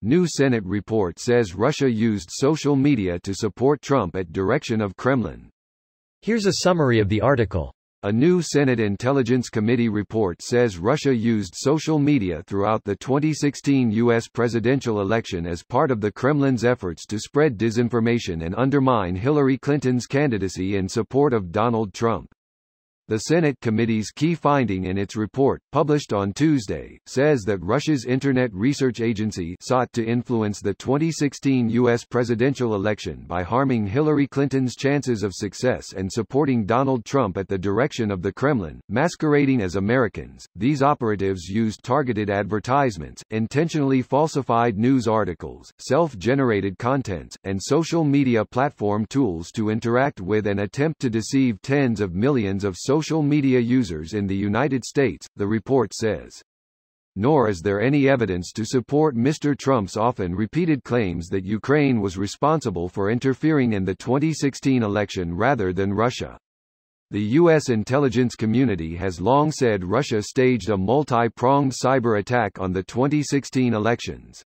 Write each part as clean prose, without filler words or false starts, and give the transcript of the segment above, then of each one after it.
New Senate report says Russia used social media to support Trump at direction of Kremlin. Here's a summary of the article. A new Senate Intelligence Committee report says Russia used social media throughout the 2016 U.S. presidential election as part of the Kremlin's efforts to spread disinformation and undermine Hillary Clinton's candidacy in support of Donald Trump. The Senate committee's key finding in its report, published on Tuesday, says that Russia's Internet Research Agency sought to influence the 2016 U.S. presidential election by harming Hillary Clinton's chances of success and supporting Donald Trump at the direction of the Kremlin, masquerading as Americans. These operatives used targeted advertisements, intentionally falsified news articles, self-generated contents, and social media platform tools to interact with and attempt to deceive tens of millions of social media users in the United States, the report says. Nor is there any evidence to support Mr. Trump's often repeated claims that Ukraine was responsible for interfering in the 2016 election rather than Russia. The U.S. intelligence community has long said Russia staged a multi-pronged cyber attack on the 2016 elections.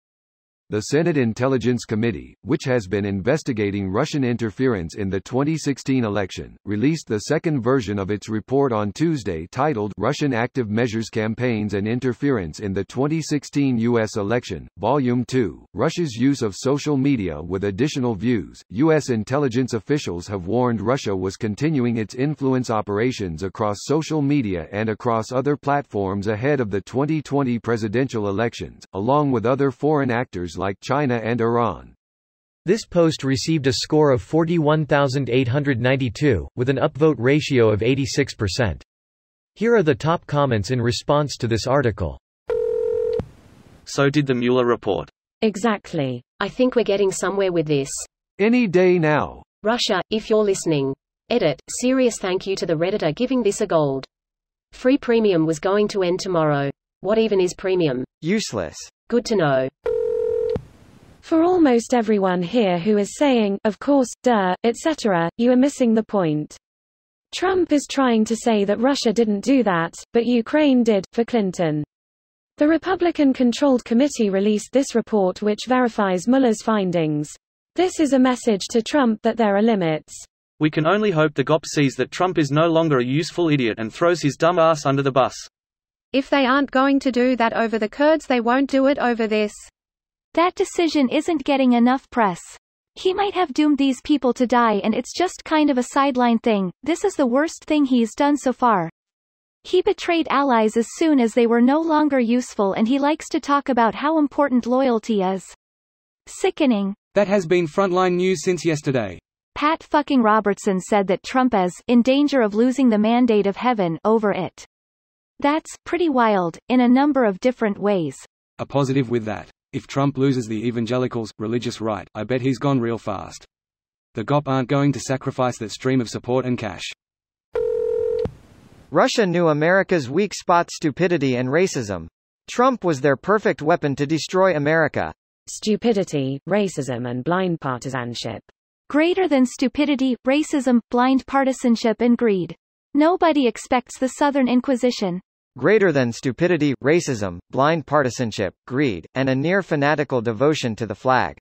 The Senate Intelligence Committee, which has been investigating Russian interference in the 2016 election, released the second version of its report on Tuesday titled Russian Active Measures Campaigns and Interference in the 2016 U.S. Election, Volume 2, Russia's Use of Social Media with Additional Views. U.S. intelligence officials have warned Russia was continuing its influence operations across social media and across other platforms ahead of the 2020 presidential elections, along with other foreign actors like China and Iran. This post received a score of 41,892, with an upvote ratio of 86%. Here are the top comments in response to this article. So did the Mueller report. Exactly. I think we're getting somewhere with this. Any day now. Russia, if you're listening. Edit. Serious thank you to the Redditor giving this a gold. Free premium was going to end tomorrow. What even is premium? Useless. Good to know. For almost everyone here who is saying, of course, duh, etc., you are missing the point. Trump is trying to say that Russia didn't do that, but Ukraine did, for Clinton. The Republican-controlled committee released this report which verifies Mueller's findings. This is a message to Trump that there are limits. We can only hope the GOP sees that Trump is no longer a useful idiot and throws his dumb ass under the bus. If they aren't going to do that over the Kurds, they won't do it over this. That decision isn't getting enough press. He might have doomed these people to die and it's just kind of a sideline thing. This is the worst thing he's done so far. He betrayed allies as soon as they were no longer useful, and he likes to talk about how important loyalty is. Sickening. That has been frontline news since yesterday. Pat fucking Robertson said that Trump is in danger of losing the mandate of heaven over it. That's pretty wild, in a number of different ways. A positive with that. If Trump loses the evangelicals' religious right, I bet he's gone real fast. The GOP aren't going to sacrifice that stream of support and cash. Russia knew America's weak spot: stupidity and racism. Trump was their perfect weapon to destroy America. Stupidity, racism and blind partisanship. Greater than stupidity, racism, blind partisanship and greed. Nobody expects the Southern Inquisition. Greater than stupidity, racism, blind partisanship, greed, and a near-fanatical devotion to the flag.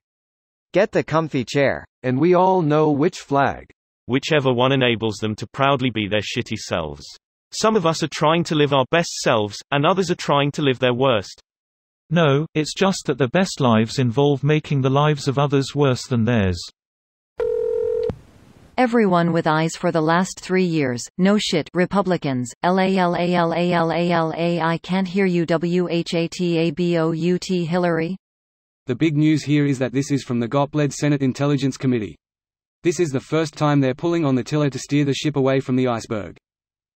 Get the comfy chair. And we all know which flag. Whichever one enables them to proudly be their shitty selves. Some of us are trying to live our best selves, and others are trying to live their worst. No, it's just that the best lives involve making the lives of others worse than theirs. Everyone with eyes for the last 3 years, no shit, Republicans, LALALALALA I can't hear you WHATABOUT Hillary? The big news here is that this is from the GOP-led Senate Intelligence Committee. This is the first time they're pulling on the tiller to steer the ship away from the iceberg.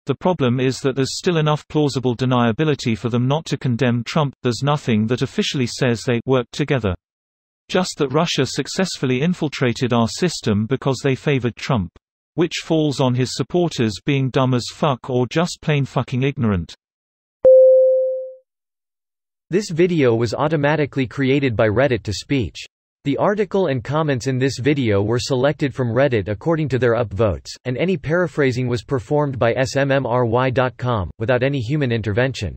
The problem is that there's still enough plausible deniability for them not to condemn Trump. There's nothing that officially says they worked together. Just that Russia successfully infiltrated our system because they favored Trump. Which falls on his supporters being dumb as fuck or just plain fucking ignorant. This video was automatically created by Reddit to speech. The article and comments in this video were selected from Reddit according to their upvotes, and any paraphrasing was performed by smmry.com, without any human intervention.